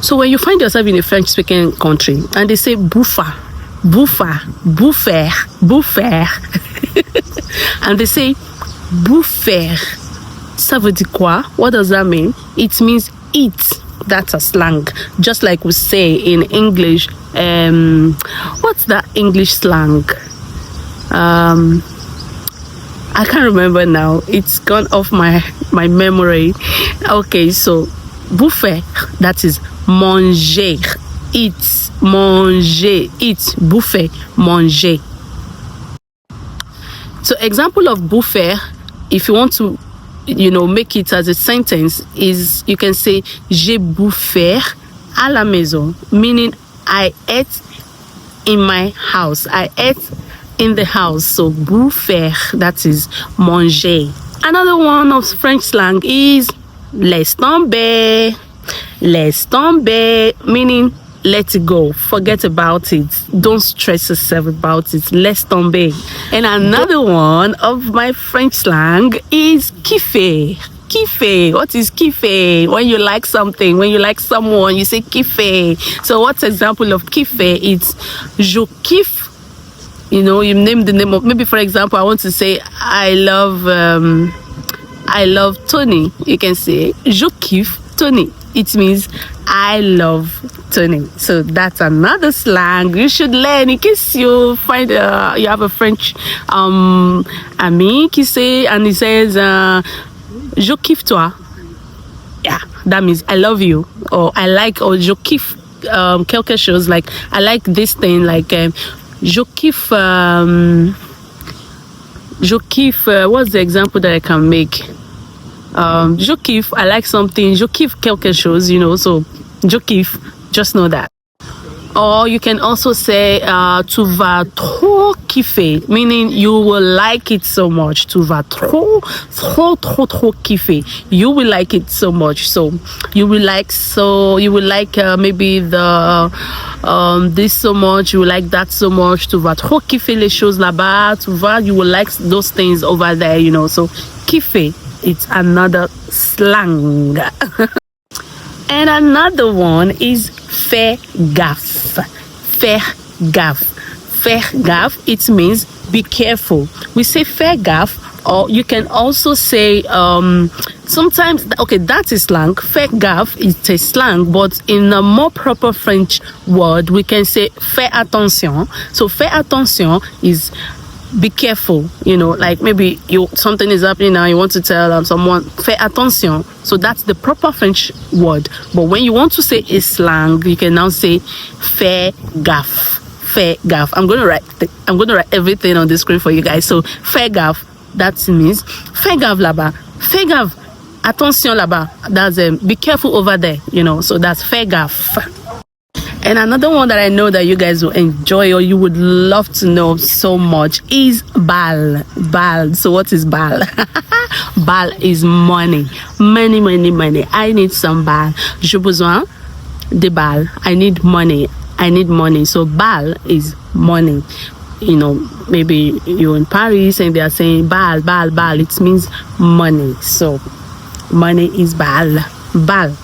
So when you find yourself in a French-speaking country and they say bouffer, bouffer, bouffer, bouffer, and they say bouffer, ça veut dire quoi? What does that mean? It means eat. That's a slang. Just like we say in English, what's that English slang? I can't remember now. It's gone off my memory. Okay, so bouffer, that is manger, eat, manger, eat, bouffer, manger. So example of bouffer, if you want to, make it as a sentence, is you can say j'ai bouffé à la maison, meaning I ate in my house. I ate in the house. So bouffer, that is manger. Another one of French slang is laisse tomber. Laisse tomber, meaning let it go, forget about it, don't stress yourself about it, laisse tomber. And another one of my French slang is kiffer. Kiffer. What is kiffer? When you like something, when you like someone, you say kiffer. So what's example of kiffer? It's je kiffe. You name the name of, maybe for example, I want to say I love Tony. You can say je kiffe Tony. It means I love Tony. So that's another slang you should learn in case you find you have a French ami qui say, and he says je kiffe toi. Yeah, that means I love you, or I like, or je kiffe quelque chose, like I like this thing, like je kiffe what's the example that I can make? Je kiffe, I like something, je kiffe quelque chose, so je kiffe, just know that. Or you can also say tu vas trop kiffer, meaning you will like it so much. Tu vas trop kiffer. You will like it so much. So you will like maybe the this so much, you will like that so much. Tu vas trop kiffer les choses là-bas. You will like those things over there, So kiffer, it's another slang. And another one is faire gaffe. Faire gaffe. Faire gaffe, it means be careful. We say faire gaffe, or you can also say sometimes, okay, that is slang. Faire gaffe is a slang, but in a more proper French word, we can say faire attention. So faire attention is be careful, like maybe something is happening now, you want to tell someone fais attention. So that's the proper French word. But when you want to say a slang, you can now say faire gaffe. Faire gaffe. I'm gonna write everything on the screen for you guys. So faire gaffe, that means fais gaffe là-bas. Fais gaffe. Attention là-bas. That's be careful over there, So that's fais gaffe. And another one that I know that you guys will enjoy, or you would love to know so much, is bal. Bal. So what is bal? Bal is money. Money. I need some bal. J'ai besoin de bal. I need money. So bal is money. Maybe you're in Paris and they are saying bal. It means money. So money is bal. Bal.